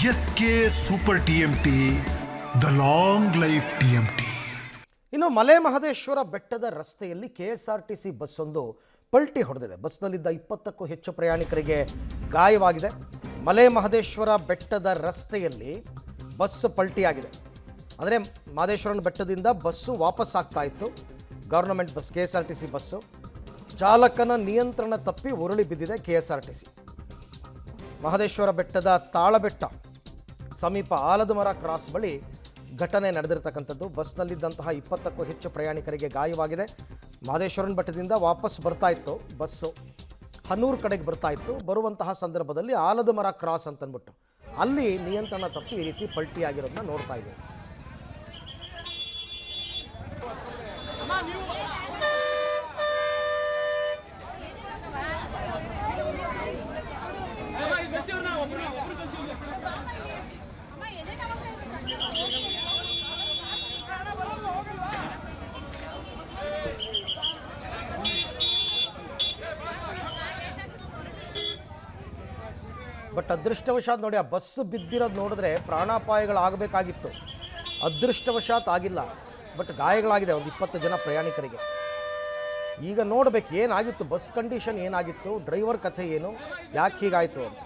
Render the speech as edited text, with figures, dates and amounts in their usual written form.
S K super TMT, the long life TMT. ಇನ್ನು ಮಲೆ ಮಹದೇಶ್ವರ ಬೆಟ್ಟದ ರಸ್ತೆಯಲ್ಲಿ KSRTC ಬಸ್ ಒಂದು ಪಲ್ಟಿ ಹೊಡೆದಿದೆ. ಬಸ್ನಲ್ಲಿದ್ದ 20ಕ್ಕೂ ಹೆಚ್ಚು ಪ್ರಯಾಣಿಕರಿಗೆ ಗಾಯವಾಗಿದೆ. ಮಲೆ ಮಹದೇಶ್ವರ ಬೆಟ್ಟದ ರಸ್ತೆಯಲ್ಲಿ ಬಸ್ ಪಲ್ಟಿಯಾಗಿದೆ. ಅಂದರೆ ಮಹದೇಶ್ವರನ ಬೆಟ್ಟದಿಂದ ಬಸ್ಸು ವಾಪಸ್ ಆಗ್ತಾ ಇತ್ತು. ಗವರ್ನಮೆಂಟ್ ಬಸ್ KSRTC ಬಸ್ಸು ಚಾಲಕನ ನಿಯಂತ್ರಣ ತಪ್ಪಿ ಉರುಳಿ ಬಿದ್ದಿದೆ. KSRTC ಮಹದೇಶ್ವರ ಬೆಟ್ಟದ ತಾಳಬೆಟ್ಟ ಸಮೀಪ ಆಲದ ಮರ ಕ್ರಾಸ್ ಬಳಿ ಘಟನೆ ನಡೆದಿರ್ತಕ್ಕಂಥದ್ದು. ಬಸ್ನಲ್ಲಿದ್ದಂತಹ 20ಕ್ಕೂ ಹೆಚ್ಚು ಪ್ರಯಾಣಿಕರಿಗೆ ಗಾಯವಾಗಿದೆ. ಮಹದೇಶ್ವರನ ಬೆಟ್ಟದಿಂದ ವಾಪಸ್ ಬರ್ತಾ ಇತ್ತು ಬಸ್ಸು, ಹನೂರು ಕಡೆಗೆ ಬರ್ತಾ ಇತ್ತು. ಬರುವಂತಹ ಸಂದರ್ಭದಲ್ಲಿ ಆಲದ ಮರ ಕ್ರಾಸ್ ಅಂತಂದ್ಬಿಟ್ಟು ಅಲ್ಲಿ ನಿಯಂತ್ರಣ ತಪ್ಪಿ ಈ ರೀತಿ ಪಲ್ಟಿ ಆಗಿರೋದನ್ನ ನೋಡ್ತಾ ಇದ್ದೀವಿ. ಬಟ್ ಅದೃಷ್ಟವಶಾತ್ ನೋಡಿ, ಆ ಬಸ್ ಬಿದ್ದಿರೋದು ನೋಡಿದ್ರೆ ಪ್ರಾಣಾಪಾಯಗಳಾಗಬೇಕಾಗಿತ್ತು. ಅದೃಷ್ಟವಶಾತ್ ಆಗಿಲ್ಲ, ಬಟ್ ಗಾಯಗಳಾಗಿದೆ ಒಂದು 20 ಜನ ಪ್ರಯಾಣಿಕರಿಗೆ. ಈಗ ನೋಡಬೇಕು ಏನಾಗಿತ್ತು, ಬಸ್ ಕಂಡೀಷನ್ ಏನಾಗಿತ್ತು, ಡ್ರೈವರ್ ಕಥೆ ಏನು, ಯಾಕೆ ಹೀಗಾಯಿತು ಅಂತ.